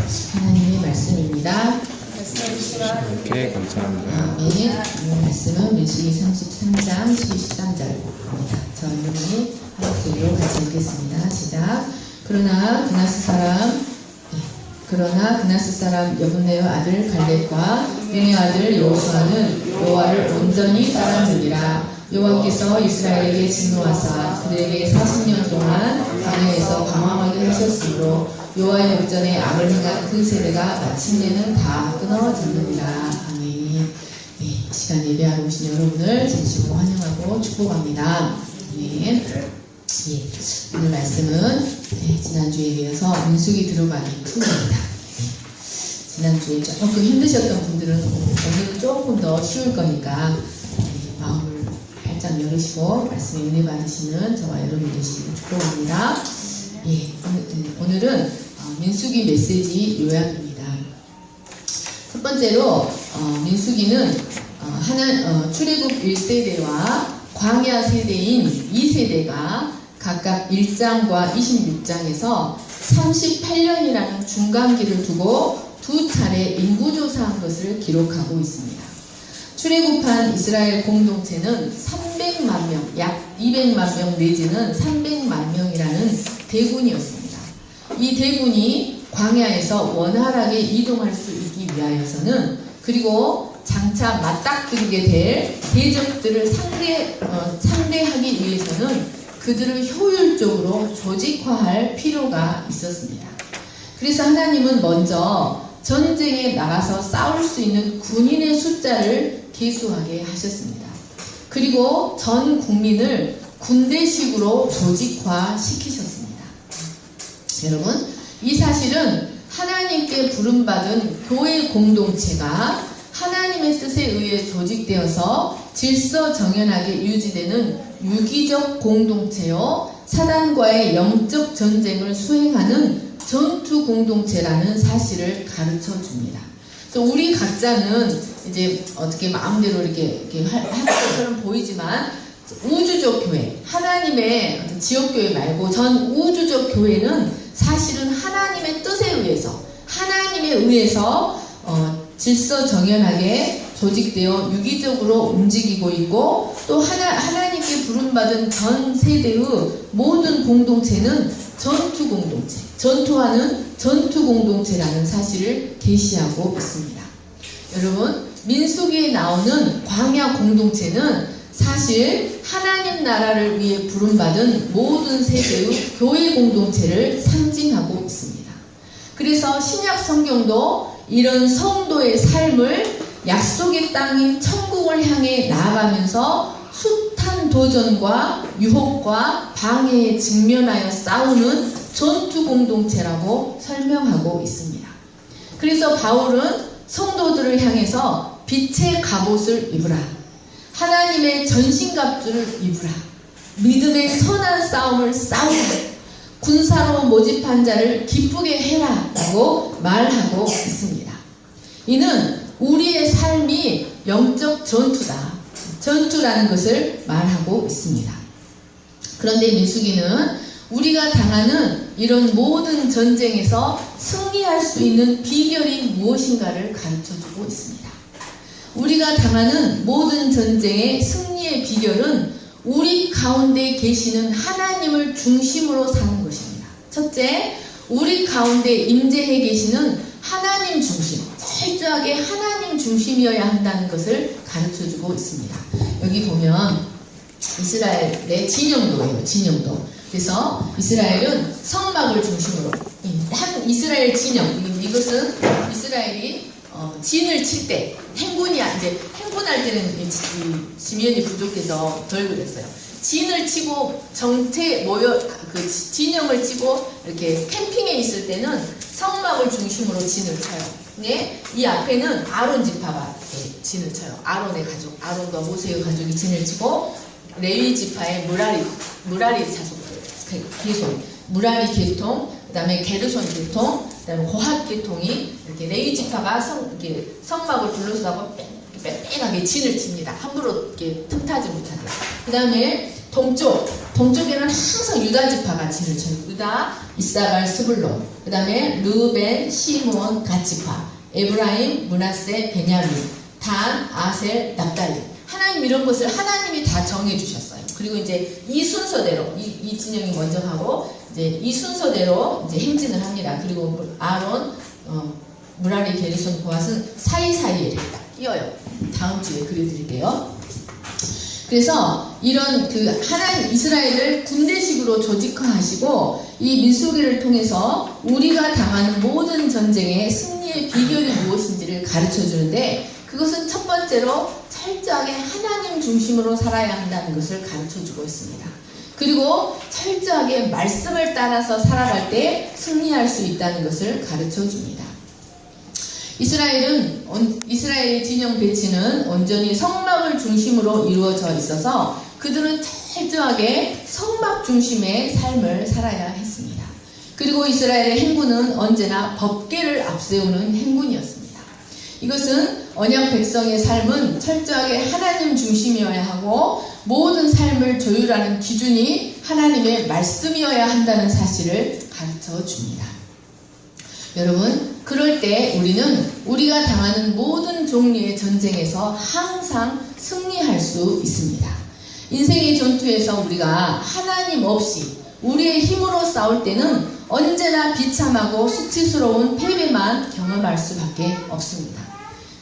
하나님의 말씀입니다. 이렇게 감사합니다. 아멘. 오늘 말씀은 민수기 33장 13절입니다. 저 여러분이 하나님으로 같이 읽겠습니다. 시작. 그러나 그나스 사람 여분네의 아들 갈렙과 눈의 아들 여호수아는 여호와를 온전히 따르니라. 여호와께서 이스라엘에게 진노하사 그들에게 40년 동안 광야에서 방황하게 하셨으므로 여호와의 목전에 악을 행한 그 세대가 마침내는 다 끊어졌느니라. 아멘. 네, 이 시간 예배하러 오신 여러분을 진심으로 환영하고 축복합니다. 아멘. 예, 오늘 말씀은 지난주에 이어서 민수기 들어가기 2입니다. 지난주에 조금 힘드셨던 분들은 오늘은 조금 더 쉬울 거니까 마음을 활짝 열으시고 말씀에 은혜 받으시는 저와 여러분 되시길 축복합니다. 예, 오늘은 민수기 메시지 요약입니다. 첫 번째로 민수기는 출애굽 1세대와 광야 세대인 2세대가 각각 1장과 26장에서 38년이라는 중간기를 두고 두 차례 인구조사한 것을 기록하고 있습니다. 출애굽한 이스라엘 공동체는 300만 명, 약 200만 명 내지는 300만 명이라는 대군이었습니다. 이 대군이 광야에서 원활하게 이동할 수 있기 위하여서는 그리고 장차 맞닥뜨리게 될 대적들을 상대하기 위해서는 그들을 효율적으로 조직화할 필요가 있었습니다. 그래서 하나님은 먼저 전쟁에 나가서 싸울 수 있는 군인의 숫자를 계수하게 하셨습니다. 그리고 전 국민을 군대식으로 조직화시키셨습니다. 여러분, 이 사실은 하나님께 부름받은 교회 공동체가 하나님의 뜻에 의해 조직되어서 질서정연하게 유지되는 유기적 공동체요, 사단과의 영적 전쟁을 수행하는 전투 공동체라는 사실을 가르쳐 줍니다. 그래서 우리 각자는 이제 어떻게 마음대로 이렇게 하는 것처럼 보이지만 우주적 교회, 하나님의 지역교회 말고 전 우주적 교회는 사실은 하나님의 뜻에 의해서 질서정연하게 조직되어 유기적으로 움직이고 있고, 또 하나님께 부름받은 전 세대의 모든 공동체는 전투 공동체, 전투하는 전투 공동체라는 사실을 계시하고 있습니다. 여러분, 민수기에 나오는 광야 공동체는 사실 하나님 나라를 위해 부름받은 모든 세대의 교회 공동체를 상징하고 있습니다. 그래서 신약 성경도 이런 성도의 삶을 약속의 땅인 천국을 향해 나아가면서 숱한 도전과 유혹과 방해에 직면하여 싸우는 전투 공동체라고 설명하고 있습니다. 그래서 바울은 성도들을 향해서 빛의 갑옷을 입으라, 하나님의 전신갑주를 입으라, 믿음의 선한 싸움을 싸우라, 군사로 모집한 자를 기쁘게 해라 라고 말하고 있습니다. 이는 우리의 삶이 영적 전투라는 것을 말하고 있습니다. 그런데 민수기는 우리가 당하는 이런 모든 전쟁에서 승리할 수 있는 비결이 무엇인가를 가르쳐주고 있습니다. 우리가 당하는 모든 전쟁의 승리의 비결은 우리 가운데 계시는 하나님을 중심으로 사는 것입니다. 첫째, 우리 가운데 임재해 계시는 하나님 중심, 철저하게 하나님 중심이어야 한다는 것을 가르쳐주고 있습니다. 여기 보면 이스라엘의 진영도예요. 진영도. 그래서 이스라엘은 성막을 중심으로, 이스라엘 진영, 이것은 이스라엘이 진을 칠 때, 행군할 때는 지면이 부족해서 덜 그랬어요. 진을 치고 진영을 치고 이렇게 캠핑에 있을 때는 성막을 중심으로 진을 쳐요. 네? 이 앞에는 아론 지파가 진을 쳐요. 아론의 가족, 아론과 모세의 가족이 진을 치고, 레위 지파의 무라리 자손, 계손, 무라리 계통, 그 다음에 게르손 계통, 그 다음에 고핫 계통이 이렇게 레위 지파가 성막을 둘러싸고 빽빽하게 진을 칩니다. 함부로 이렇게 틈타지 못하게. 그 다음에 동쪽에는 항상 유다 지파가 진을 쳐요. 유다, 이사갈, 스불론, 그 다음에 르벤, 시므온, 갓지파, 에브라임, 므낫세, 베냐민, 단, 아셀, 납달리. 하나님 이런 것을 하나님이 다 정해주셨어요. 그리고 이제 이 순서대로 이 진영이 먼저 하고 이제 이 순서대로 이제 행진을 합니다. 그리고 아론, 무라리, 게르손, 고핫은 사이사이에 이렇게 딱 끼어요. 다음 주에 그려드릴게요. 그래서 이런 하나님 이스라엘을 군대식으로 조직화하시고 이 민수기를 통해서 우리가 당하는 모든 전쟁의 승리의 비결이 무엇인지를 가르쳐 주는데 그것은 첫 번째로 철저하게 하나님 중심으로 살아야 한다는 것을 가르쳐 주고 있습니다. 그리고 철저하게 말씀을 따라서 살아갈 때 승리할 수 있다는 것을 가르쳐 줍니다. 이스라엘의 진영 배치는 온전히 성막을 중심으로 이루어져 있어서 그들은 철저하게 성막 중심의 삶을 살아야 했습니다. 그리고 이스라엘의 행군은 언제나 법궤를 앞세우는 행군이었습니다. 이것은 언약 백성의 삶은 철저하게 하나님 중심이어야 하고 모든 삶을 조율하는 기준이 하나님의 말씀이어야 한다는 사실을 가르쳐 줍니다. 여러분, 그럴 때 우리는 우리가 당하는 모든 종류의 전쟁에서 항상 승리할 수 있습니다. 인생의 전투에서 우리가 하나님 없이 우리의 힘으로 싸울 때는 언제나 비참하고 수치스러운 패배만 경험할 수밖에 없습니다.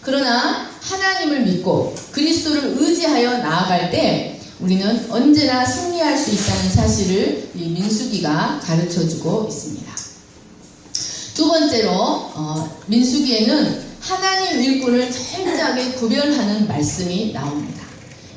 그러나 하나님을 믿고 그리스도를 의지하여 나아갈 때 우리는 언제나 승리할 수 있다는 사실을 이 민수기가 가르쳐주고 있습니다. 두 번째로 민수기에는 하나님 일꾼을 철저하게 구별하는 말씀이 나옵니다.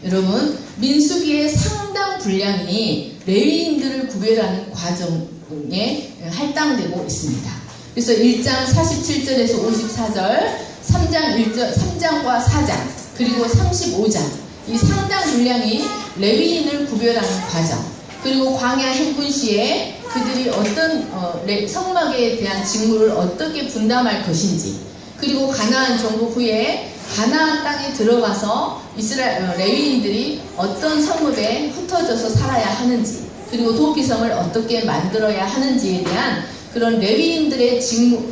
여러분, 민수기의 상당 분량이 레위인들을 구별하는 과정에 할당되고 있습니다. 그래서 1장 47절에서 54절, 3장과 4장, 그리고 35장 이 상당 분량이 레위인을 구별하는 과정, 그리고 광야 행군 시에 그들이 어떤 성막에 대한 직무를 어떻게 분담할 것인지, 그리고 가나안 정복 후에 가나안 땅에 들어가서 레위인들이 어떤 성읍에 흩어져서 살아야 하는지, 그리고 도피성을 어떻게 만들어야 하는지에 대한 그런 레위인들의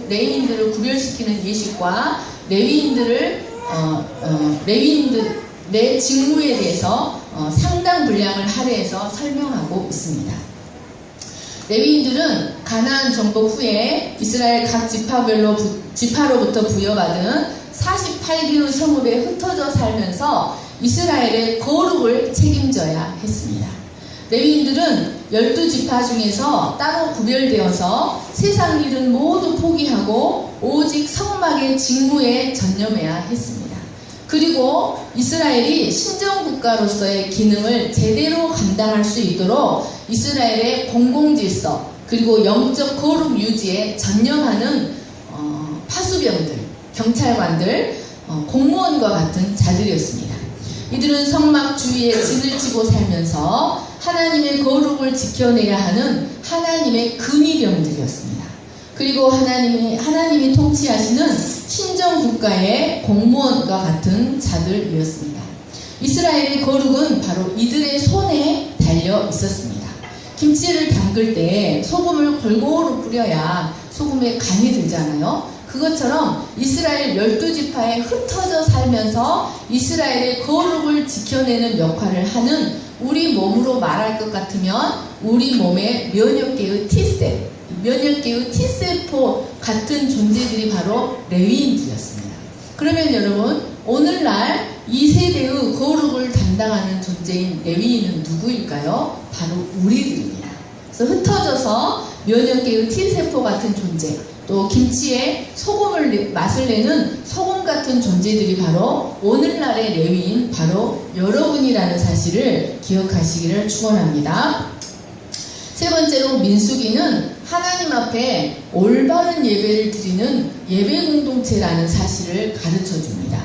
레위인들을 구별시키는 예식과 레위인들의 직무에 대해서 상당 분량을 할애해서 설명하고 있습니다. 레위인들은 가나안 정복 후에 이스라엘 각 지파로부터 부여받은 48개의 성읍에 흩어져 살면서 이스라엘의 거룩을 책임져야 했습니다. 레위인들은 12지파 중에서 따로 구별되어서 세상 일은 모두 포기하고 오직 성막의 직무에 전념해야 했습니다. 그리고 이스라엘이 신정국가로서의 기능을 제대로 감당할 수 있도록 이스라엘의 공공질서 그리고 영적 거룩 유지에 전념하는 파수병들, 경찰관들, 공무원과 같은 자들이었습니다. 이들은 성막 주위에 진을 치고 살면서 하나님의 거룩을 지켜내야 하는 하나님의 근위병들이었습니다. 그리고 하나님이 통치하시는 신정국가의 공무원과 같은 자들이었습니다. 이스라엘의 거룩은 바로 이들의 손에 달려 있었습니다. 김치를 담글 때 소금을 골고루 뿌려야 소금에 간이 들잖아요. 그것처럼 이스라엘 12지파에 흩어져 살면서 이스라엘의 거룩을 지켜내는 역할을 하는 우리 몸으로 말할 것 같으면 우리 몸의 면역계의 T세포 같은 존재들이 바로 레위인들이었습니다. 그러면 여러분, 오늘날 이 세대의 거룩을 담당하는 존재인 레위인은 누구일까요? 바로 우리들입니다. 그래서 흩어져서 면역계의 T세포 같은 존재, 또 김치에 맛을 내는 소금 같은 존재들이 바로 오늘날의 레위인, 바로 여러분이라는 사실을 기억하시기를 축원합니다. 세 번째로 민수기는 하나님 앞에 올바른 예배를 드리는 예배 공동체라는 사실을 가르쳐 줍니다.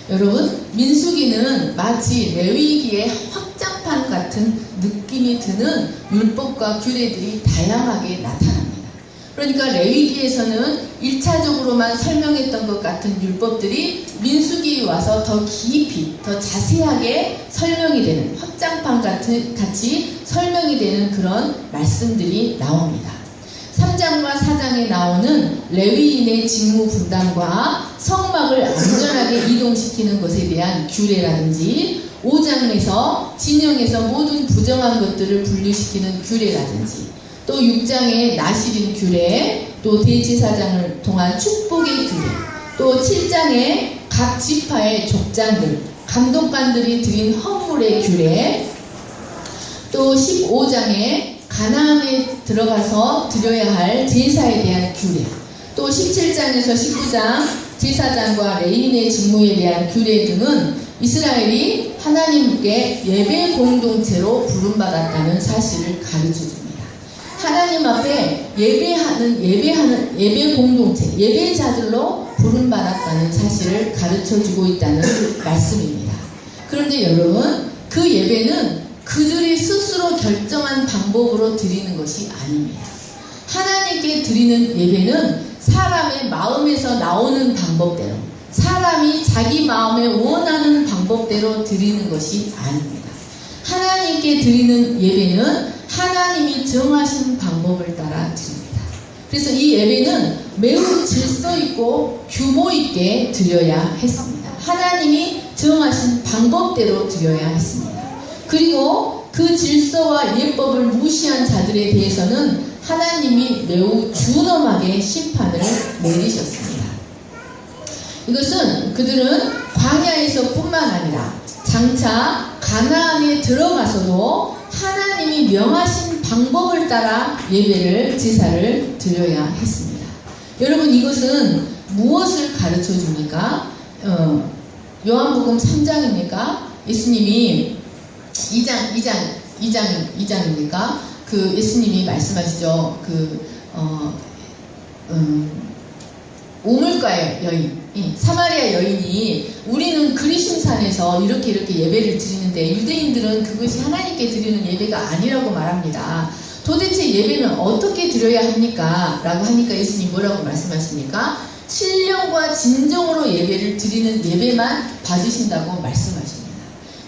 여러분, 민수기는 마치 레위기의 확장판 같은 느낌이 드는 율법과 규례들이 다양하게 나타납니다. 그러니까 레위기에서는 1차적으로만 설명했던 것 같은 율법들이 민수기에 와서 더 깊이, 더 자세하게 설명이 되는, 확장판 같이 설명이 되는 그런 말씀들이 나옵니다. 3장과 4장에 나오는 레위인의 직무 분담과 성막을 안전하게 이동시키는 것에 대한 규례라든지 5장에서 진영에서 모든 부정한 것들을 분류시키는 규례라든지 또 6장의 나실인 규례, 또 대제사장을 통한 축복의 규례, 또 7장의 각 지파의 족장들, 감독관들이 드린 헌물의 규례, 또 15장에 가나안에 들어가서 드려야 할 제사에 대한 규례, 또 17장에서 19장 제사장과 레위인의 직무에 대한 규례 등은 이스라엘이 하나님께 예배 공동체로 부름받았다는 사실을 가르쳐줍니다. 하나님 앞에 예배 공동체, 예배자들로 부름받았다는 사실을 가르쳐주고 있다는 말씀입니다. 그런데 여러분, 그 예배는 그들이 스스로 결정한 방법으로 드리는 것이 아닙니다. 하나님께 드리는 예배는 사람의 마음에서 나오는 방법대로, 사람이 자기 마음에 원하는 방법대로 드리는 것이 아닙니다. 하나님께 드리는 예배는 하나님이 정하신 방법을 따라 드립니다. 그래서 이 예배는 매우 질서 있고 규모 있게 드려야 했습니다. 하나님이 정하신 방법대로 드려야 했습니다. 그리고 그 질서와 예법을 무시한 자들에 대해서는 하나님이 매우 준엄하게 심판을 내리셨습니다. 이것은 그들은 광야에서 뿐만 아니라 장차 가나안에 들어가서도 하나님이 명하신 방법을 따라 예배를, 제사를 드려야 했습니다. 여러분, 이것은 무엇을 가르쳐 줍니까? 요한복음 3장입니까? 예수님이 2장입니까? 그 예수님이 말씀하시죠. 우물가의 여인, 사마리아 여인이 우리는 그리심산에서 이렇게 예배를 드리는데 유대인들은 그것이 하나님께 드리는 예배가 아니라고 말합니다. 도대체 예배는 어떻게 드려야 합니까? 라고 하니까 예수님 뭐라고 말씀하십니까? 신령과 진정으로 예배를 드리는 예배만 받으신다고 말씀하십니다.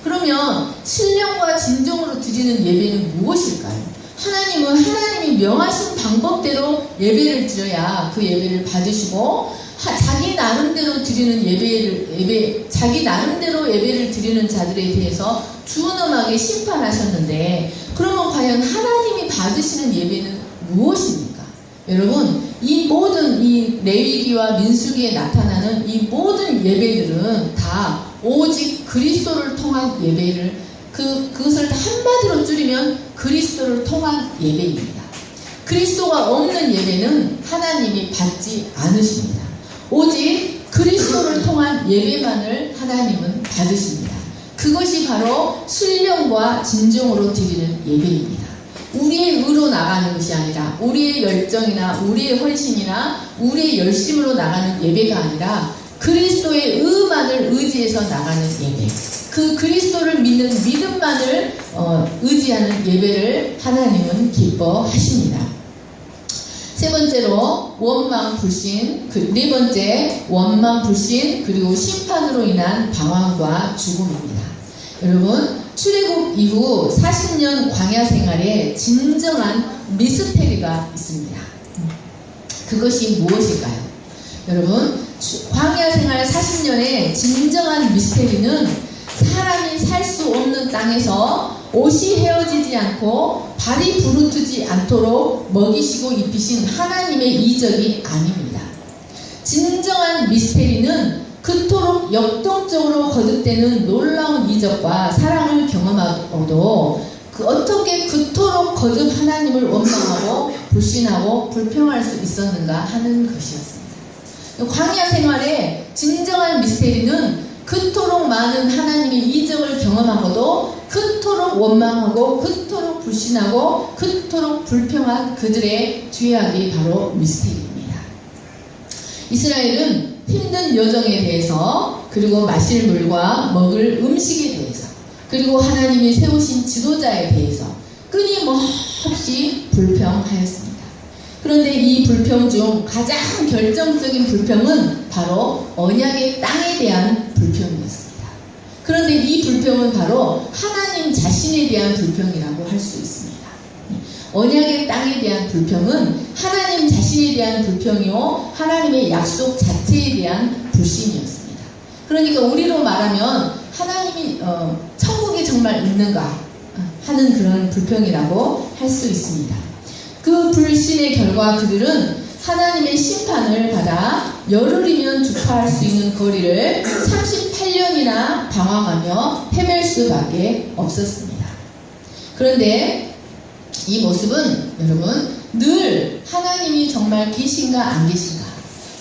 그러면 신령과 진정으로 드리는 예배는 무엇일까요? 하나님이 명하신 방법대로 예배를 드려야 그 예배를 받으시고, 자기 나름대로 드리는 자기 나름대로 예배를 드리는 자들에 대해서 준엄하게 심판하셨는데, 그러면 과연 하나님이 받으시는 예배는 무엇입니까? 여러분, 이 모든 이 레위기와 민수기에 나타나는 이 모든 예배들은 다 오직 그리스도를 통한 예배를, 그것을 한마디로 줄이면 그리스도를 통한 예배입니다. 그리스도가 없는 예배는 하나님이 받지 않으십니다. 오직 그리스도를 통한 예배만을 하나님은 받으십니다. 그것이 바로 신령과 진정으로 드리는 예배입니다. 우리의 의로 나가는 것이 아니라, 우리의 열정이나 우리의 헌신이나 우리의 열심으로 나가는 예배가 아니라 그리스도의 의만을 의지해서 나가는 예배, 그 그리스도를 믿는 믿음만을 의지하는 예배를 하나님은 기뻐하십니다. 세 번째로 원망 불신, 네 번째 원망 불신, 그리고 심판으로 인한 방황과 죽음입니다. 여러분, 출애굽 이후 40년 광야 생활에 진정한 미스테리가 있습니다. 그것이 무엇일까요? 여러분, 광야 생활 40년의 진정한 미스테리는 사람이 살 수 없는 땅에서 옷이 헤어지지 않고 발이 부르트지 않도록 먹이시고 입히신 하나님의 이적이 아닙니다. 진정한 미스테리는 그토록 역동적으로 거듭되는 놀라운 이적과 사랑을 경험하고도 어떻게 그토록 거듭 하나님을 원망하고 불신하고 불평할 수 있었는가 하는 것이었습니다. 광야 생활의 진정한 미스테리는 그토록 많은 하나님의 이적을 경험하고도 그토록 원망하고 그토록 불신하고 그토록 불평한 그들의 죄악이 바로 미스테리입니다. 이스라엘은 힘든 여정에 대해서, 그리고 마실 물과 먹을 음식에 대해서, 그리고 하나님이 세우신 지도자에 대해서 끊임없이 불평하였습니다. 그런데 이 불평 중 가장 결정적인 불평은 바로 언약의 땅에 대한 불평이었습니다. 그런데 이 불평은 바로 하나님 자신에 대한 불평이라고 할 수 있습니다. 언약의 땅에 대한 불평은 하나님 자신에 대한 불평이요, 하나님의 약속 자체에 대한 불신이었습니다. 그러니까 우리로 말하면 하나님이 천국이 정말 있는가 하는 그런 불평이라고 할 수 있습니다. 그 불신의 결과 그들은 하나님의 심판을 받아 열흘이면 주파할 수 있는 거리를 38년이나 방황하며 헤맬 수밖에 없었습니다. 그런데 이 모습은 여러분 늘 하나님이 정말 계신가 안 계신가,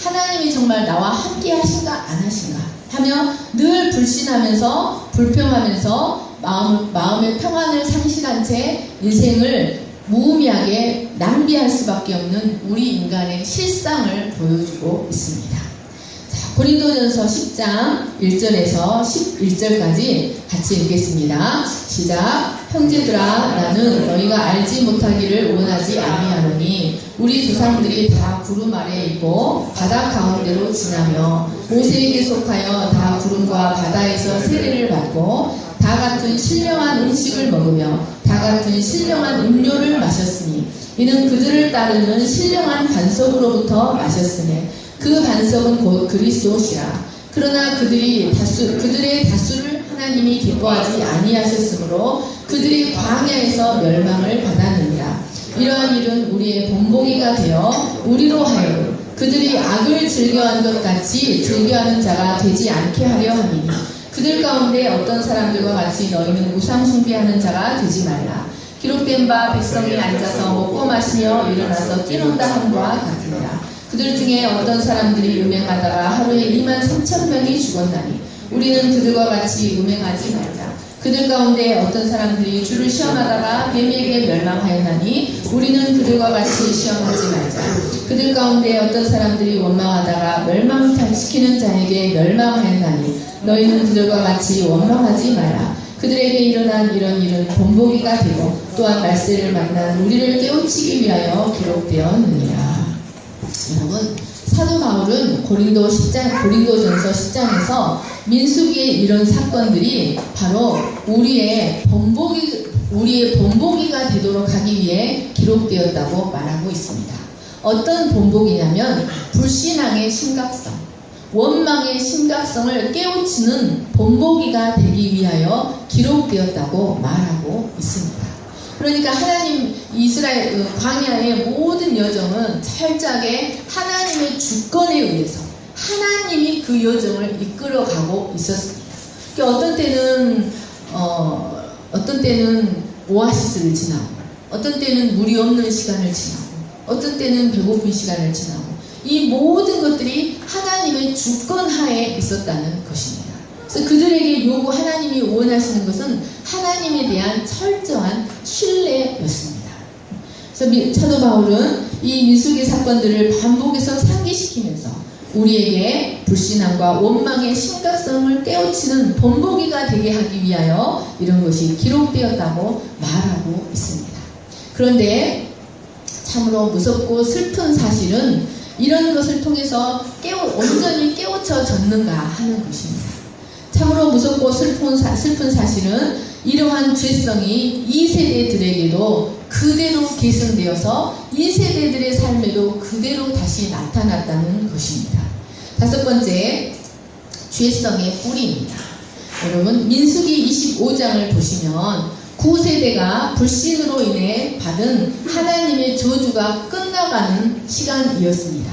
하나님이 정말 나와 함께 하신가 안 하신가 하며 늘 불신하면서 불평하면서 마음의 평안을 상실한 채 인생을 무의미하게 낭비할 수밖에 없는 우리 인간의 실상을 보여주고 있습니다. 자, 고린도전서 10장 1절에서 11절까지 같이 읽겠습니다. 시작. 형제들아, 나는 너희가 알지 못하기를 원하지 아니하노니 우리 조상들이 다 구름 아래에 있고 바다 가운데로 지나며 모세에게 속하여 다 구름과 바다에서 세례를 받고 다 같은 신령한 음식을 먹으며 다 같은 신령한 음료를 마셨으니 이는 그들을 따르는 신령한 반석으로부터 마셨으니 그 반석은 곧 그리스도시라. 그러나 그들의 다수를 하나님이 기뻐하지 아니하셨으므로 그들이 광야에서 멸망을 받았느니라. 이러한 일은 우리의 본보기가 되어 우리로 하여금 그들이 악을 즐겨한 것 같이 즐겨하는 자가 되지 않게 하려 함이니 그들 가운데 어떤 사람들과 같이 너희는 우상 숭배하는 자가 되지 말라. 기록된 바 백성이 앉아서 먹고 마시며 일어나서 뛰논다 함과 같으니라. 그들 중에 어떤 사람들이 음행하다가 하루에 23,000명이 죽었나니 우리는 그들과 같이 음행하지 말자. 그들 가운데 어떤 사람들이 주를 시험하다가 뱀에게 멸망하였나니 우리는 그들과 같이 시험하지 말자. 그들 가운데 어떤 사람들이 원망하다가 멸망시키는 자에게 멸망하였나니 너희는 그들과 같이 원망하지 말라. 그들에게 일어난 이런 일은 본보기가 되고 또한 말세를 만난 우리를 깨우치기 위하여 기록되었느니라. 여러분, 사도 바울은 고린도전서 10장에서 민수기의 이런 사건들이 바로 우리의 본보기가 되도록 하기 위해 기록되었다고 말하고 있습니다. 어떤 본보기냐면 불신앙의 심각성, 원망의 심각성을 깨우치는 본보기가 되기 위하여 기록되었다고 말하고 있습니다. 그러니까 하나님 이스라엘 광야의 모든 여정은 철저하게 하나님의 주권에 의해서 하나님이 그 여정을 이끌어가고 있었습니다. 그러니까 어떤 때는 오아시스를 지나고, 어떤 때는 물이 없는 시간을 지나고, 어떤 때는 배고픈 시간을 지나고, 이 모든 것들이 하나님의 주권 하에 있었다는 것입니다. 그래서 그들에게 하나님이 원하시는 것은 하나님에 대한 철저한 신뢰였습니다. 그래서 사도 바울은 이 민수기 사건들을 반복해서 상기시키면서 우리에게 불신앙과 원망의 심각성을 깨우치는 본보기가 되게 하기 위하여 이런 것이 기록되었다고 말하고 있습니다. 그런데 참으로 무섭고 슬픈 사실은 이런 것을 통해서 온전히 깨우쳐졌는가 하는 것입니다. 참으로 무섭고 슬픈 사실은 이러한 죄성이 2세대들에게도 그대로 계승되어서 2세대들의 삶에도 그대로 다시 나타났다는 것입니다. 다섯 번째, 죄성의 뿌리입니다. 여러분, 민수기 25장을 보시면 9세대가 불신으로 인해 받은 하나님의 저주가 끝나가는 시간이었습니다.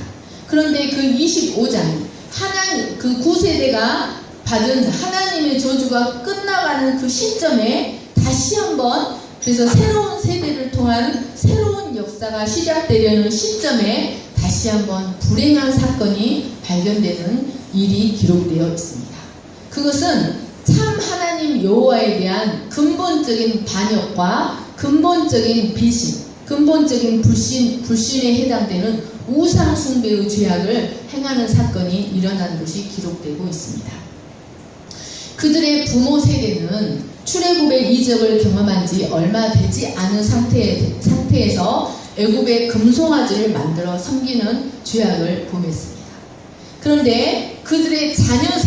그런데 그 25장, 그 9세대가 받은 하나님의 저주가 끝나가는 그 시점에 다시 한번, 그래서 새로운 세대를 통한 새로운 역사가 시작되려는 시점에 다시 한번 불행한 사건이 발견되는 일이 기록되어 있습니다. 그것은 참 하나님 여호와에 대한 근본적인 반역과 근본적인 비신, 근본적인 불신에 해당되는 우상 숭배의 죄악을 행하는 사건이 일어난 것이 기록되고 있습니다. 그들의 부모 세대는 출애굽의 이적을 경험한 지 얼마 되지 않은 상태에서 애굽의 금송아지를 만들어 섬기는 죄악을 범했습니다. 그런데 그들의 자녀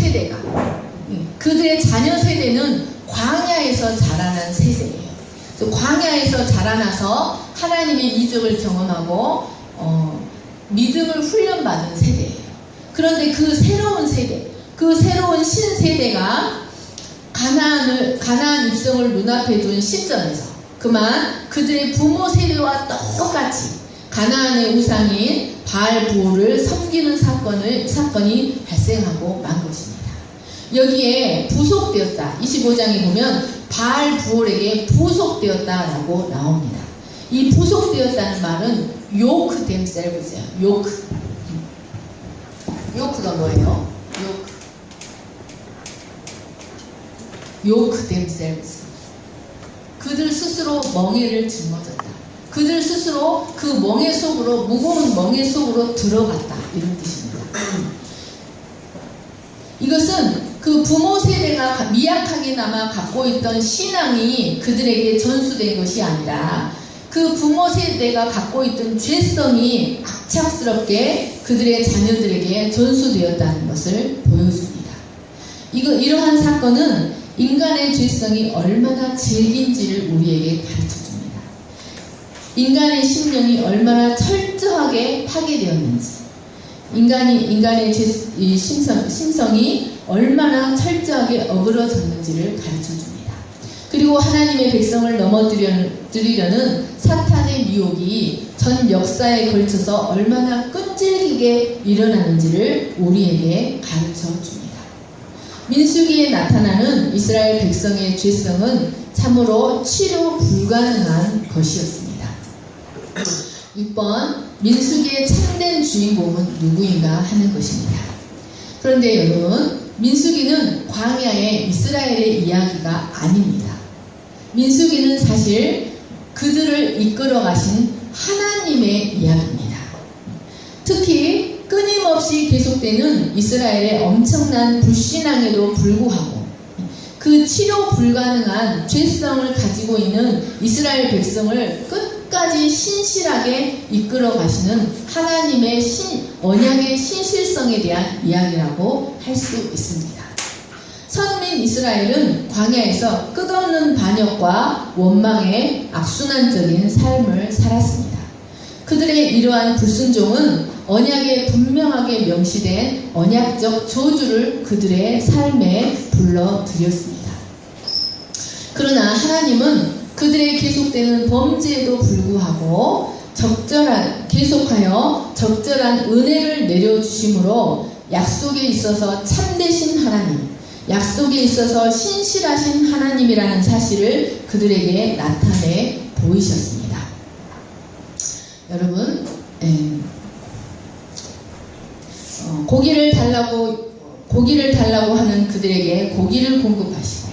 세대는 광야에서 자라난 세대예요. 그래서 광야에서 자라나서 하나님의 이적을 경험하고 믿음을 훈련받은 세대예요. 그런데 그 새로운 세대, 그 새로운 신세대가 가나안 입성을 눈앞에 둔 시점에서 그만 그들의 부모 세대와 똑같이 가나안의 우상인 바알부올을 섬기는 사건이 발생하고 만 것입니다. 여기에 부속되었다. 25장에 보면 바알부올에게 부속되었다라고 나옵니다. 이 부속되었다는 말은 yoke themselves예요. yoke가 뭐예요? yoke themselves. 그들 스스로 멍에를 짊어졌다. 그들 스스로 그 멍에 속으로, 무거운 멍에 속으로 들어갔다. 이런 뜻입니다. 이것은 그 부모 세대가 미약하게나마 갖고 있던 신앙이 그들에게 전수된 것이 아니라 그 부모 세대가 갖고 있던 죄성이 악착스럽게 그들의 자녀들에게 전수되었다는 것을 보여줍니다. 이러한 사건은 인간의 죄성이 얼마나 질긴지를 우리에게 가르쳐줍니다. 인간의 심령이 얼마나 철저하게 파괴되었는지, 인간의 심성이 얼마나 철저하게 어그러졌는지를 가르쳐줍니다. 그리고 하나님의 백성을 넘어뜨리려는 사탄의 유혹이 전 역사에 걸쳐서 얼마나 끈질기게 일어나는지를 우리에게 가르쳐줍니다. 민수기에 나타나는 이스라엘 백성의 죄성은 참으로 치료 불가능한 것이었습니다. 6번, 민수기의 참된 주인공은 누구인가 하는 것입니다. 그런데 여러분, 민수기는 광야의 이스라엘의 이야기가 아닙니다. 민수기는 사실 그들을 이끌어 가신 하나님의 이야기입니다. 특히 끊임없이 계속되는 이스라엘의 엄청난 불신앙에도 불구하고 그 치료 불가능한 죄성을 가지고 있는 이스라엘 백성을 끝까지 신실하게 이끌어 가시는 하나님의 언약의 신실성에 대한 이야기라고 할 수 있습니다. 선민 이스라엘은 광야에서 끝없는 반역과 원망의 악순환적인 삶을 살았습니다. 그들의 이러한 불순종은 언약에 분명하게 명시된 언약적 저주를 그들의 삶에 불러들였습니다. 그러나 하나님은 그들의 계속되는 범죄에도 불구하고 계속하여 적절한 은혜를 내려주심으로 약속에 있어서 참되신 하나님, 약속에 있어서 신실하신 하나님이라는 사실을 그들에게 나타내 보이셨습니다. 여러분, 고기를 달라고 하는 그들에게 고기를 공급하시고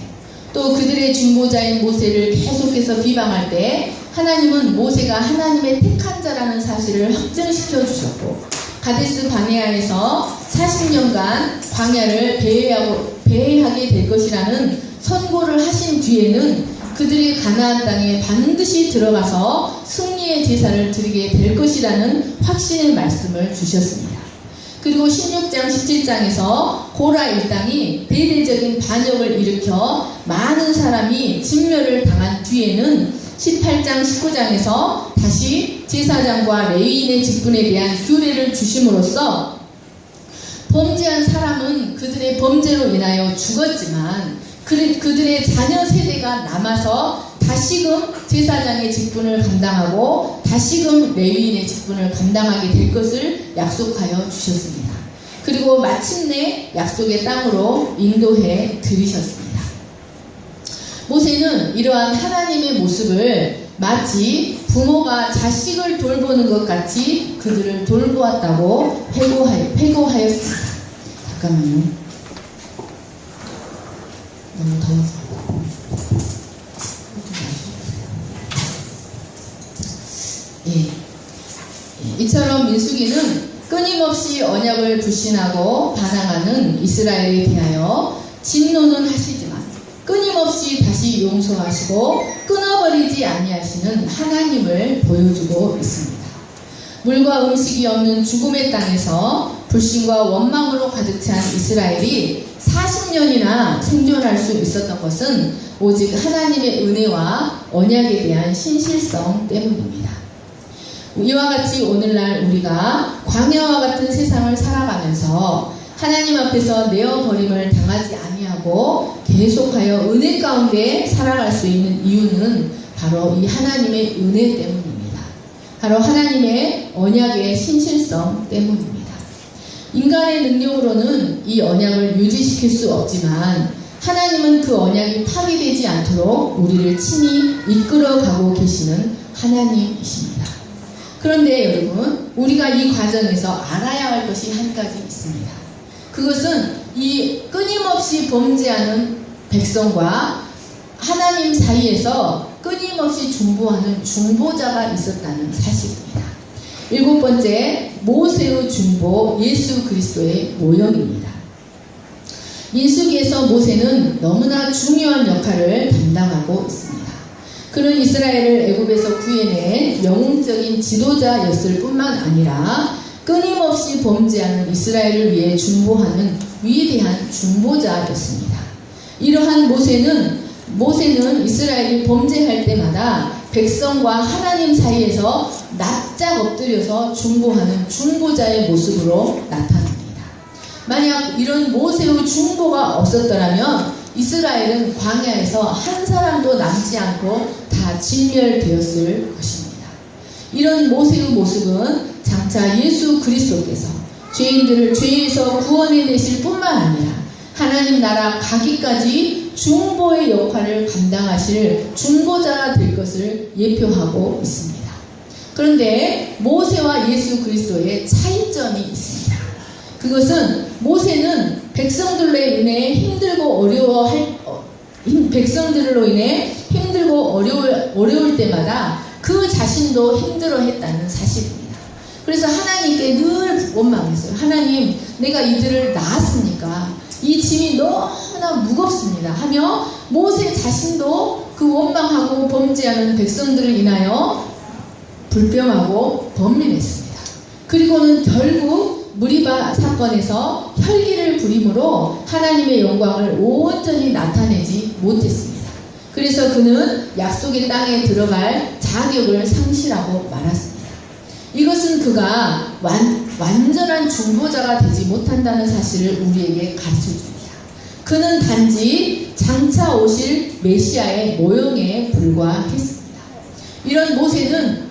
또 그들의 중보자인 모세를 계속해서 비방할 때 하나님은 모세가 하나님의 택한 자라는 사실을 확증시켜 주셨고 가데스 바네아에서 40년간 광야를 배회하게 될 것이라는 선고를 하신 뒤에는 그들이 가나안 땅에 반드시 들어가서 승리의 제사를 드리게 될 것이라는 확신의 말씀을 주셨습니다. 그리고 16장 17장에서 고라 일당이 대대적인 반역을 일으켜 많은 사람이 진멸을 당한 뒤에는 18장 19장에서 다시 제사장과 레위인의 직분에 대한 규례를 주심으로써 범죄한 사람은 그들의 범죄로 인하여 죽었지만 그들의 자녀 세대가 남아서 다시금 제사장의 직분을 감당하고 다시금 레위인의 직분을 감당하게 될 것을 약속하여 주셨습니다. 그리고 마침내 약속의 땅으로 인도해 드리셨습니다. 모세는 이러한 하나님의 모습을 마치 부모가 자식을 돌보는 것 같이 그들을 돌보았다고 회고하였습니다. 잠깐만요. 너무 더워서. 이처럼 민수기는 끊임없이 언약을 불신하고 반항하는 이스라엘에 대하여 진노는 하시지만 끊임없이 다시 용서하시고 끊어버리지 아니하시는 하나님을 보여주고 있습니다. 물과 음식이 없는 죽음의 땅에서 불신과 원망으로 가득 찬 이스라엘이 40년이나 생존할 수 있었던 것은 오직 하나님의 은혜와 언약에 대한 신실성 때문입니다. 이와 같이 오늘날 우리가 광야와 같은 세상을 살아가면서 하나님 앞에서 내어버림을 당하지 아니하고 계속하여 은혜 가운데 살아갈 수 있는 이유는 바로 이 하나님의 은혜 때문입니다. 바로 하나님의 언약의 신실성 때문입니다. 인간의 능력으로는 이 언약을 유지시킬 수 없지만 하나님은 그 언약이 파괴되지 않도록 우리를 친히 이끌어가고 계시는 하나님이십니다. 그런데 여러분, 우리가 이 과정에서 알아야 할 것이 한 가지 있습니다. 그것은 이 끊임없이 범죄하는 백성과 하나님 사이에서 끊임없이 중보하는 중보자가 있었다는 사실입니다. 7번째, 모세의 중보, 예수 그리스도의 모형입니다. 민수기에서 모세는 너무나 중요한 역할을 담당하고 있습니다. 그는 이스라엘을 애굽에서 구해낸 영웅적인 지도자였을 뿐만 아니라 끊임없이 범죄하는 이스라엘을 위해 중보하는 위대한 중보자였습니다. 이러한 모세는 이스라엘이 범죄할 때마다 백성과 하나님 사이에서 납작 엎드려서 중보하는 중보자의 모습으로 나타납니다. 만약 이런 모세의 중보가 없었더라면 이스라엘은 광야에서 한 사람도 남지 않고 다 진멸되었을 것입니다. 이런 모세의 모습은 장차 예수 그리스도께서 죄인들을 죄에서 구원해내실 뿐만 아니라 하나님 나라 가기까지 중보의 역할을 감당하실 중보자가 될 것을 예표하고 있습니다. 그런데 모세와 예수 그리스도의 차이점이 있습니다. 그것은 모세는 백성들로 인해 백성들로 인해 힘들고 어려울 때마다 그 자신도 힘들어했다는 사실입니다. 그래서 하나님께 늘 원망했어요. 하나님, 내가 이들을 낳았으니까 이 짐이 너무나 무겁습니다 하며 모세 자신도 그 원망하고 범죄하는 백성들을 인하여 불평하고 번민했습니다. 그리고는 결국 무리바 사건에서 혈기를 부림으로 하나님의 영광을 온전히 나타내지 못했습니다. 그래서 그는 약속의 땅에 들어갈 자격을 상실하고 말았습니다. 이것은 그가 완전한 중보자가 되지 못한다는 사실을 우리에게 가르쳐줍니다. 그는 단지 장차 오실 메시아의 모형에 불과했습니다. 이런 모세는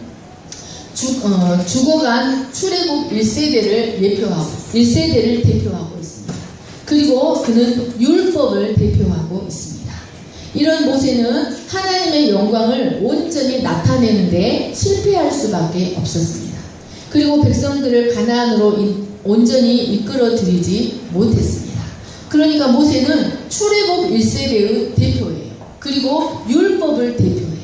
죽어간 출애굽 1세대를 대표하고 있습니다. 그리고 그는 율법을 대표하고 있습니다. 이런 모세는 하나님의 영광을 온전히 나타내는데 실패할 수밖에 없었습니다. 그리고 백성들을 가나안으로 온전히 이끌어들이지 못했습니다. 그러니까 모세는 출애굽 1세대의 대표예요. 그리고 율법을 대표해요.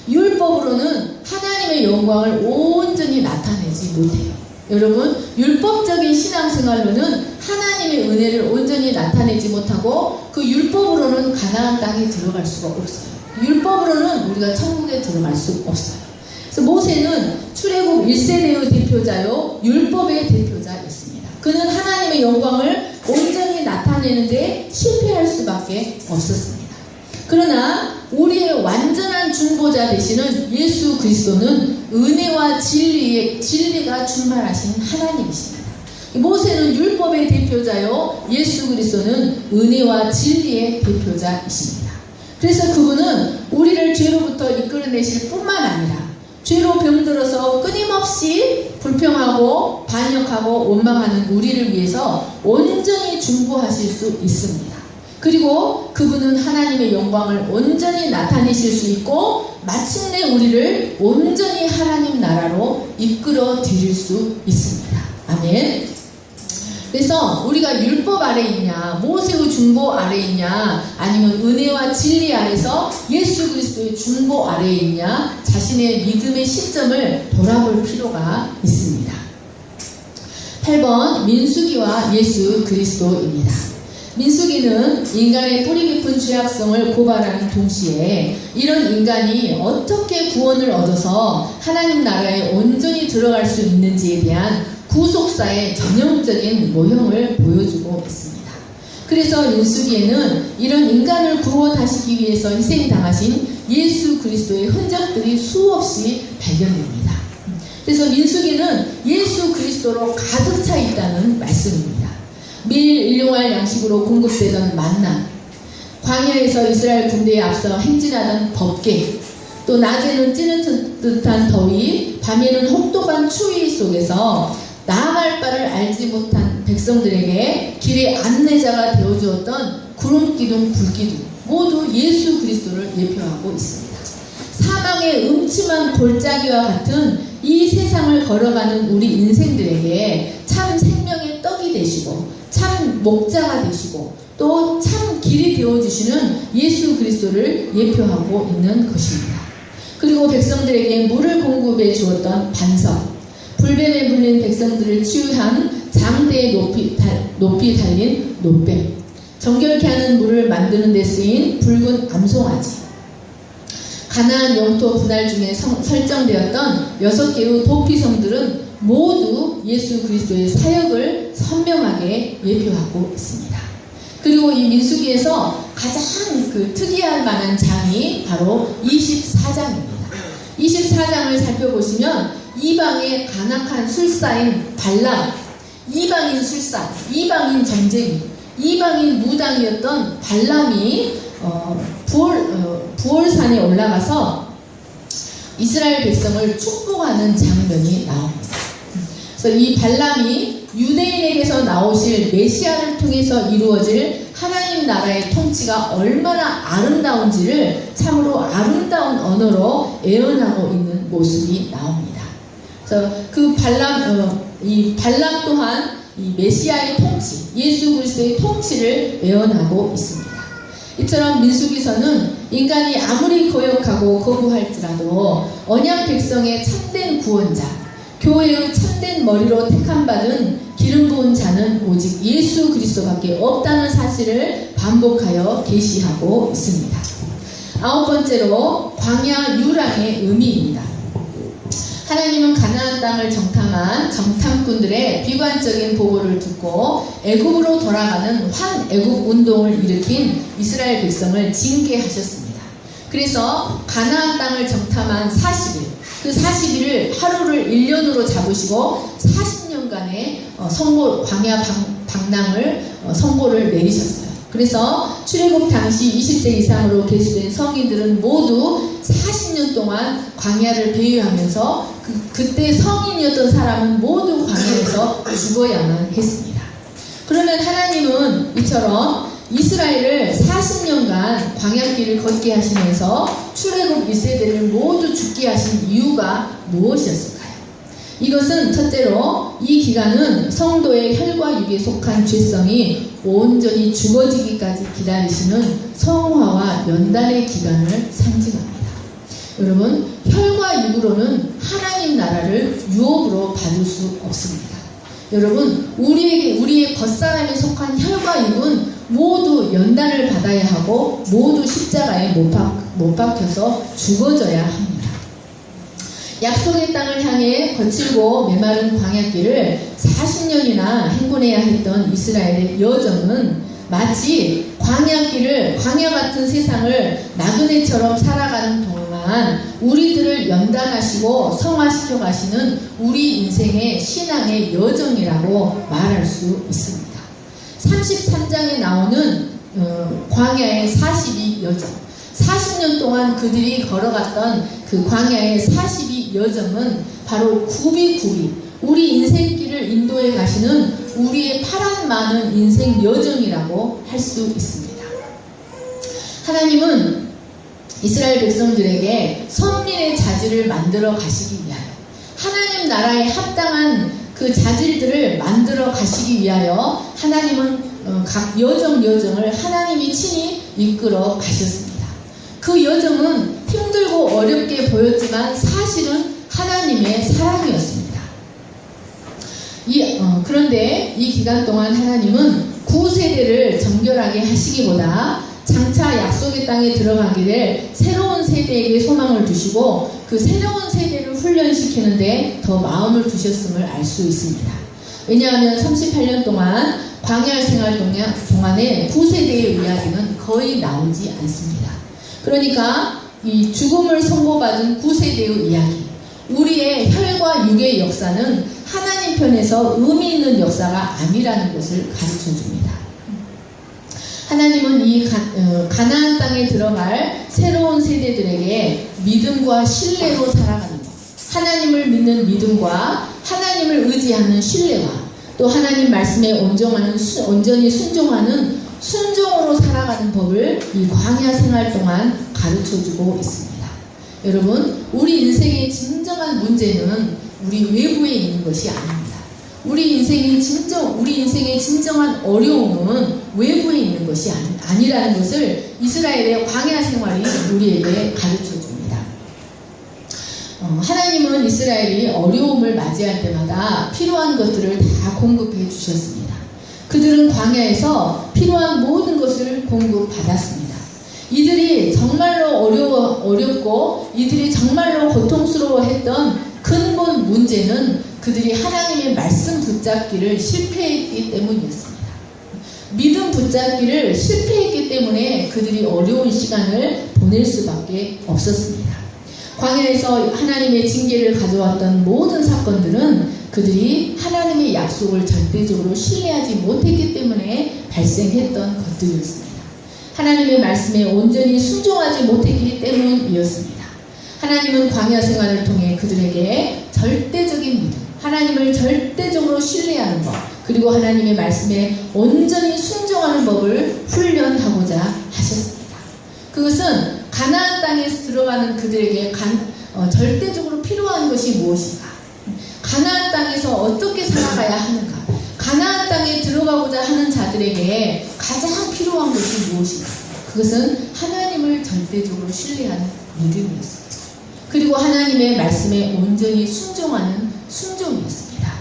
율법으로는 하나님의 영광을 온전히 나타내지 못해요. 여러분, 율법적인 신앙생활로는 하나님의 은혜를 온전히 나타내지 못하고 그 율법으로는 가나안 땅에 들어갈 수가 없어요. 율법으로는 우리가 천국에 들어갈 수 없어요. 그래서 모세는 출애굽 1세대의 대표자요, 율법의 대표자였습니다. 그는 하나님의 영광을 온전히 나타내는데 실패할 수밖에 없었습니다. 그러나 우리의 완전한 중보자 되시는 예수 그리스도는 은혜와 진리가 충만하신 하나님이십니다. 모세는 율법의 대표자요, 예수 그리스도는 은혜와 진리의 대표자이십니다. 그래서 그분은 우리를 죄로부터 이끌어내실 뿐만 아니라 죄로 병들어서 끊임없이 불평하고 반역하고 원망하는 우리를 위해서 온전히 중보하실 수 있습니다. 그리고 그분은 하나님의 영광을 온전히 나타내실 수 있고 마침내 우리를 온전히 하나님 나라로 이끌어 드릴 수 있습니다. 아멘. 그래서 우리가 율법 아래 있냐, 모세의 중보 아래 있냐, 아니면 은혜와 진리 아래서 예수 그리스도의 중보 아래에 있냐, 자신의 믿음의 시점을 돌아볼 필요가 있습니다. 8번 민수기와 예수 그리스도입니다. 민수기는 인간의 뿌리 깊은 죄악성을 고발하는 동시에 이런 인간이 어떻게 구원을 얻어서 하나님 나라에 온전히 들어갈 수 있는지에 대한 구속사의 전형적인 모형을 보여주고 있습니다. 그래서 민수기에는 이런 인간을 구원하시기 위해서 희생당하신 예수 그리스도의 흔적들이 수없이 발견됩니다. 그래서 민수기는 예수 그리스도로 가득 차 있다는 말씀입니다. 매일 일용할 양식으로 공급되던 만나, 광야에서 이스라엘 군대에 앞서 행진하던 법궤, 또 낮에는 찌는 듯한 더위, 밤에는 혹독한 추위 속에서 나아갈 바를 알지 못한 백성들에게 길의 안내자가 되어주었던 구름기둥, 불기둥, 모두 예수 그리스도를 예표하고 있습니다. 사망의 음침한 골짜기와 같은 이 세상을 걸어가는 우리 인생들에게 참 생명의 떡이 되시고 참 목자가 되시고 또 참 길이 되어주시는 예수 그리스도를 예표하고 있는 것입니다. 그리고 백성들에게 물을 공급해 주었던 반석, 불뱀에 물린 백성들을 치유한 장대에 높이 달린 놋뱀, 정결케 하는 물을 만드는 데 쓰인 붉은 암송아지, 가나안 영토 분할 중에 설정되었던 6개의 도피성들은 모두 예수 그리스도의 사역을 선명하게 예표하고 있습니다. 그리고 이 민수기에서 가장 특이할 만한 장이 바로 24장입니다. 24장을 살펴보시면 이방의 간악한 술사인 발람, 이방인 술사, 이방인 점쟁이, 이방인 무당이었던 발람이 부월산에 올라가서 이스라엘 백성을 축복하는 장면이 나옵니다. 그래서 이 발람이 유대인에게서 나오실 메시아를 통해서 이루어질 하나님 나라의 통치가 얼마나 아름다운지를 참으로 아름다운 언어로 예언하고 있는 모습이 나옵니다. 그래서 그 이 발람 또한 이 메시아의 통치, 예수 그리스도의 통치를 예언하고 있습니다. 이처럼 민수기서는 인간이 아무리 거역하고 거부할지라도 언약 백성의 참된 구원자, 교회의 참된 머리로 택함받은 기름 부은 자는 오직 예수 그리스도밖에 없다는 사실을 반복하여 계시하고 있습니다. 9번째로 광야 유랑의 의미입니다. 하나님은 가나안 땅을 정탐한 정탐꾼들의 비관적인 보고를 듣고 애굽으로 돌아가는 환애굽 운동을 일으킨 이스라엘 백성을 징계하셨습니다. 그래서 가나안 땅을 정탐한 40일, 그 40일을 하루를 1년으로 잡으시고 40년간의 광야 방랑을 선고를 내리셨어요. 그래서 출애굽 당시 20세 이상으로 계수된 성인들은 모두 40년 동안 광야를 배회하면서 그때 성인이었던 사람은 모두 광야에서 죽어야만 했습니다. 그러면 하나님은 이처럼 이스라엘을 40년간 광야길을 걷게 하시면서 출애굽 1세대를 모두 죽게 하신 이유가 무엇이었을까요? 이것은 첫째로 이 기간은 성도의 혈과 육에 속한 죄성이 온전히 죽어지기까지 기다리시는 성화와 연단의 기간을 상징합니다. 여러분, 혈과 육으로는 하나님 나라를 유업으로 받을 수 없습니다. 여러분, 우리의 겉사람에 속한 혈과 육은 모두 연단을 받아야 하고 모두 십자가에 못 박혀서 죽어져야 합니다. 약속의 땅을 향해 거칠고 메마른 광야길을 40년이나 행군해야 했던 이스라엘의 여정은 마치 광야 같은 세상을 나그네처럼 살아가는 동안 우리들을 연단하시고 성화시켜 가시는 우리 인생의 신앙의 여정이라고 말할 수 있습니다. 33장에 나오는 광야의 42 여정, 40년 동안 그들이 걸어갔던 그 광야의 42 여정은 바로 굽이 우리 인생길을 인도해 가시는 우리의 파란 많은 인생 여정이라고 할 수 있습니다. 하나님은 이스라엘 백성들에게 선민의 자질을 만들어 가시기 위하여, 하나님 나라에 합당한 그 자질들을 만들어 가시기 위하여 하나님은 각 여정을 하나님이 친히 이끌어 가셨습니다. 그 여정은 힘들고 어렵게 보였지만 사실은 하나님의 사랑이었습니다. 그런데 이 기간 동안 하나님은 구세대를 정결하게 하시기보다 장차 약속의 땅에 들어가게 될 새로운 세대에게 소망을 두시고 그 새로운 세대를 훈련시키는데 더 마음을 두셨음을 알 수 있습니다. 왜냐하면 38년 동안 광야 생활 동안에 구세대의 이야기는 거의 나오지 않습니다. 그러니까 이 죽음을 선고받은 구세대의 이야기, 우리의 혈과 육의 역사는 하나님 편에서 의미 있는 역사가 아니라는 것을 가르쳐 줍니다. 하나님은 이 가나안 땅에 들어갈 새로운 세대들에게 믿음과 신뢰로 살아가는 것, 하나님을 믿는 믿음과 하나님을 의지하는 신뢰와 또 하나님 말씀에 온전히 순종하는 순종으로 살아가는 법을 이 광야 생활 동안 가르쳐주고 있습니다. 여러분, 우리 인생의 진정한 문제는 우리 외부에 있는 것이 아닙니다. 우리 인생의 진정한 어려움은 외부에 있는 것이 아니라는 것을 이스라엘의 광야 생활이 우리에게 가르쳐줍니다. 하나님은 이스라엘이 어려움을 맞이할 때마다 필요한 것들을 다 공급해 주셨습니다. 그들은 광야에서 필요한 모든 것을 공급받았습니다. 이들이 정말로 어렵고 이들이 정말로 고통스러워했던 근본 문제는 그들이 하나님의 말씀 붙잡기를 실패했기 때문이었습니다. 믿음 붙잡기를 실패했기 때문에 그들이 어려운 시간을 보낼 수밖에 없었습니다. 광야에서 하나님의 징계를 가져왔던 모든 사건들은 그들이 하나님의 약속을 절대적으로 신뢰하지 못했기 때문에 발생했던 것들이었습니다. 하나님의 말씀에 온전히 순종하지 못했기 때문이었습니다. 하나님은 광야 생활을 통해 그들에게 절대적인 믿음, 하나님을 절대적으로 신뢰하는 것, 그리고 하나님의 말씀에 온전히 순종하는 법을 훈련하고자 하셨습니다. 그것은 가나안 땅에 들어가는 그들에게 절대적으로 필요한 것이 무엇인가? 가나안 땅에서 어떻게 살아가야 하는가? 가나안 땅에 들어가고자 하는 자들에게 가장 필요한 것이 무엇인가? 그것은 하나님을 절대적으로 신뢰하는 믿음이었습니다. 그리고 하나님의 말씀에 온전히 순종하는 순종이었습니다.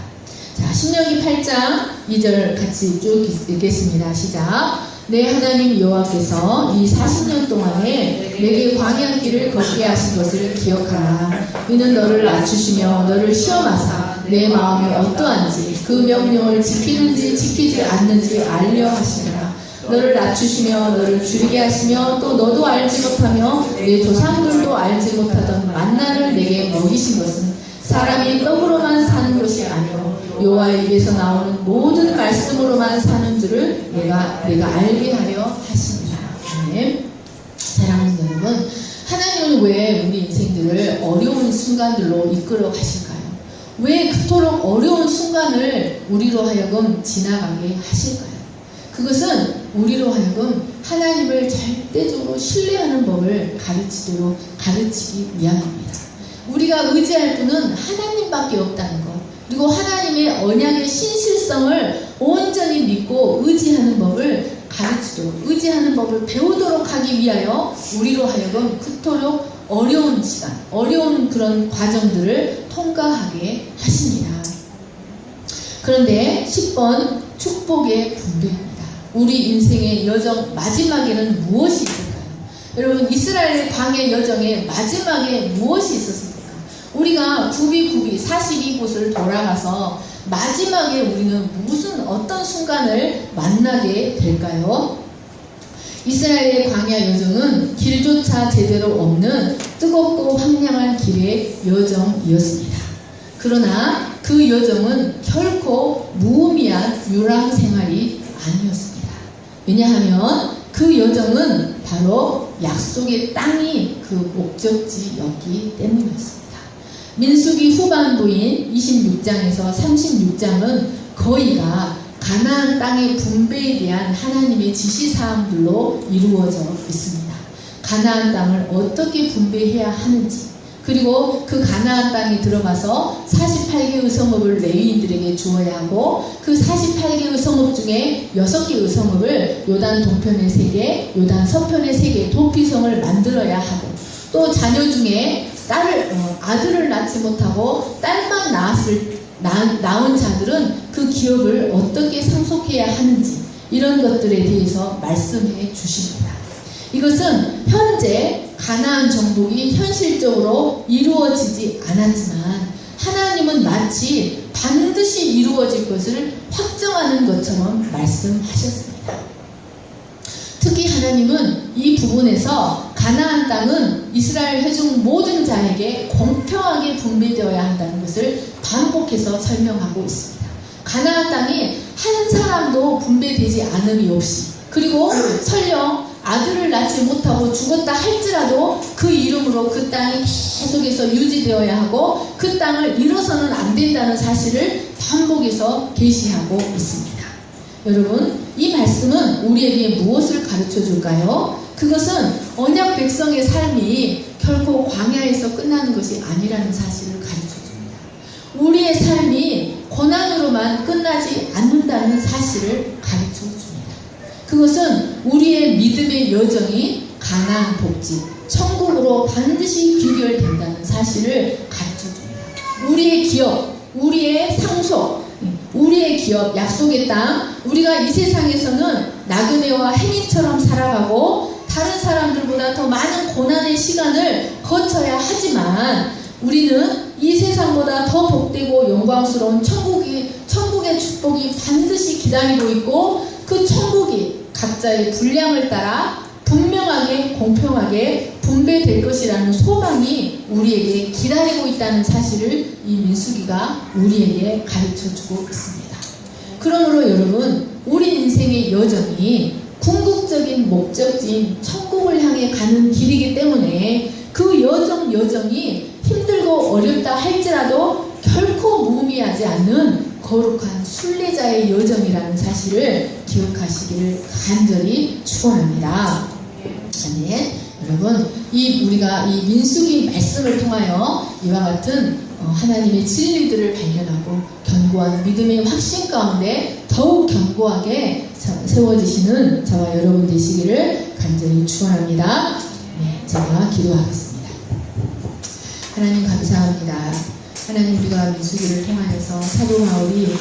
자, 신명기 8장 2절 같이 쭉 읽겠습니다. 시작. 내 하나님 여호와께서 이 40년 동안에 내게 광야길을 걷게 하신 것을 기억하라. 이는 너를 낮추시며 너를 시험하사 내 마음이 어떠한지 그 명령을 지키는지 지키지 않는지 알려 하시니라. 너를 낮추시며 너를 줄이게 하시며 또 너도 알지 못하며 내 조상들도 알지 못하던 만나를 내게 먹이신 것은 사람이 떡으로만 사는 것이 아니요 여호와의 입에서 나오는 모든 말씀으로만 사는 줄을 내가 알게 하려 하십니다. 아멘. 사랑하는 여러분, 하나님은 왜 우리 인생들을 어려운 순간들로 이끌어 가실까요? 왜 그토록 어려운 순간을 우리로 하여금 지나가게 하실까요? 그것은 우리로 하여금 하나님을 절대적으로 신뢰하는 법을 가르치기 위함입니다. 우리가 의지할 분은 하나님밖에 없다는 것, 그리고 하나님의 언약의 신실성을 온전히 믿고 의지하는 법을 가르치도록, 의지하는 법을 배우도록 하기 위하여 우리로 하여금 그토록 어려운 시간, 어려운 그런 과정들을 통과하게 하십니다. 그런데 10번 축복의 분배입니다. 우리 인생의 여정 마지막에는 무엇이 있을까요? 여러분, 이스라엘의 광야 여정의 마지막에 무엇이 있었습니까? 우리가 굽이 42곳을 돌아가서 마지막에 우리는 어떤 순간을 만나게 될까요? 이스라엘의 광야 여정은 길조차 제대로 없는 뜨겁고 황량한 길의 여정이었습니다. 그러나 그 여정은 결코 무의미한 유랑 생활이 아니었습니다. 왜냐하면 그 여정은 바로 약속의 땅이 그 목적지였기 때문이었습니다. 민수기 후반부인 26장에서 36장은 거의가 가나안 땅의 분배에 대한 하나님의 지시사항들로 이루어져 있습니다. 가나안 땅을 어떻게 분배해야 하는지, 그리고 그 가나안 땅에 들어가서 48개의 성읍을 레위인들에게 주어야 하고 그 48개의 성읍 중에 6개의 성읍을 요단 동편의 3개, 요단 서편의 3개 도피성을 만들어야 하고, 또 자녀 중에 아들을 낳지 못하고 딸만 낳았을 낳은 자들은 그 기업을 어떻게 상속해야 하는지 이런 것들에 대해서 말씀해 주십니다. 이것은 현재 가나안 정복이 현실적으로 이루어지지 않았지만 하나님은 마치 반드시 이루어질 것을 확정하는 것처럼 말씀하셨습니다. 특히 하나님은 이 부분에서 가나안 땅은 이스라엘 회중 모든 자에게 공평하게 분배되어야 한다는 것을 반복해서 설명하고 있습니다. 가나안 땅이 한 사람도 분배되지 않음이 없이, 그리고 설령 아들을 낳지 못하고 죽었다 할지라도 그 이름으로 그 땅이 계속해서 유지되어야 하고 그 땅을 잃어서는 안 된다는 사실을 반복해서 계시하고 있습니다. 여러분, 이 말씀은 우리에게 무엇을 가르쳐 줄까요? 그것은 언약 백성의 삶이 결코 광야에서 끝나는 것이 아니라는 사실을 가르쳐 줍니다. 우리의 삶이 고난으로만 끝나지 않는다는 사실을 가르쳐 줍니다. 그것은 우리의 믿음의 여정이 가나안 복지, 천국으로 반드시 귀결된다는 사실을 가르쳐 줍니다. 우리의 기업, 우리의 상속, 우리의 기업, 약속의 땅, 우리가 이 세상에서는 나그네와 행인처럼 살아가고 다른 사람들보다 더 많은 고난의 시간을 거쳐야 하지만 우리는 이 세상보다 더 복되고 영광스러운 천국의 축복이 반드시 기다리고 있고 그 천국이 각자의 분량을 따라 분명하게 공평하게 분배될 것이라는 소망이 우리에게 기다리고 있다는 사실을 이 민수기가 우리에게 가르쳐주고 있습니다. 그러므로 여러분, 우리 인생의 여정이 궁극적인 목적지인 천국을 향해 가는 길이기 때문에 그 여정이 힘들고 어렵다 할지라도 결코 무의미하지 않는 거룩한 순례자의 여정이라는 사실을 기억하시기를 간절히 축원합니다. 아멘. 여러분, 우리가 이 민수기 말씀을 통하여 이와 같은 하나님의 진리들을 발견하고 견고한 믿음의 확신 가운데 더욱 견고하게 세워지시는 저와 여러분 되시기를 간절히 축원합니다. 네, 제가 기도하겠습니다. 하나님 감사합니다. 하나님, 우리가 민수기를 통하여서 사도 바울이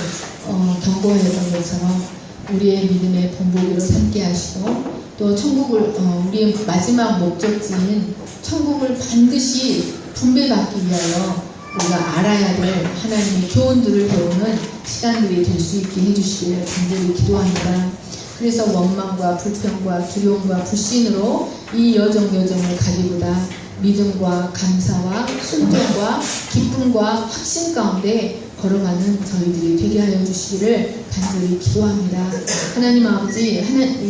경고했던 것처럼 우리의 믿음의 본보기로 삼게 하시고 또 천국을 우리의 마지막 목적지인 천국을 반드시 분배받기 위하여 우리가 알아야 될 하나님의 교훈들을 배우는 시간들이 될 수 있게 해주시기를 간절히 기도합니다. 그래서 원망과 불평과 두려움과 불신으로 이 여정을 가기보다 믿음과 감사와 순종과 기쁨과 확신 가운데 걸어가는 저희들이 되게 하여 주시기를 간절히 기도합니다. 하나님 아버지,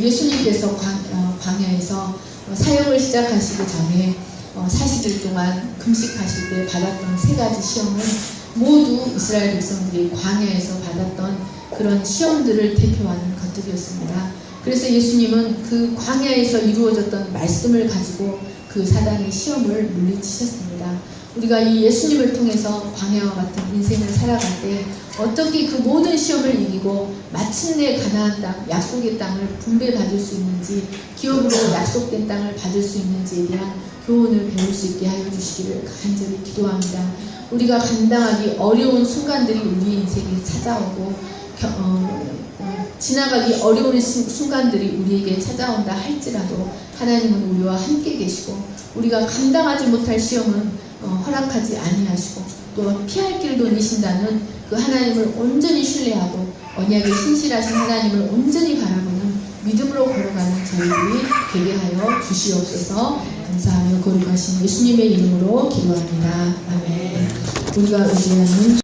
예수님께서 광야에서 사역을 시작하시기 전에 40일 동안 금식하실 때 받았던 3가지 시험은 모두 이스라엘 백성들이 광야에서 받았던 그런 시험들을 대표하는 것들이었습니다. 그래서 예수님은 그 광야에서 이루어졌던 말씀을 가지고 그 사단의 시험을 물리치셨습니다. 우리가 이 예수님을 통해서 광야와 같은 인생을 살아갈 때 어떻게 그 모든 시험을 이기고 마침내 가나안 땅, 약속의 땅을 분배받을 수 있는지, 기업으로 약속된 땅을 받을 수 있는지에 대한 교훈을 배울 수 있게 하여 주시기를 간절히 기도합니다. 우리가 감당하기 어려운 순간들이 우리 인생에 찾아오고 지나가기 어려운 순간들이 우리에게 찾아온다 할지라도 하나님은 우리와 함께 계시고 우리가 감당하지 못할 시험은 허락하지 아니하시고 또 피할 길도 내신다는 그 하나님을 온전히 신뢰하고 언약에 신실하신 하나님을 온전히 바라보는 믿음으로 걸어가는 저희들이 되게 하여 주시옵소서. 감사하며 거룩하신 예수님의 이름으로 기도합니다. 아멘. 우리가 의지하는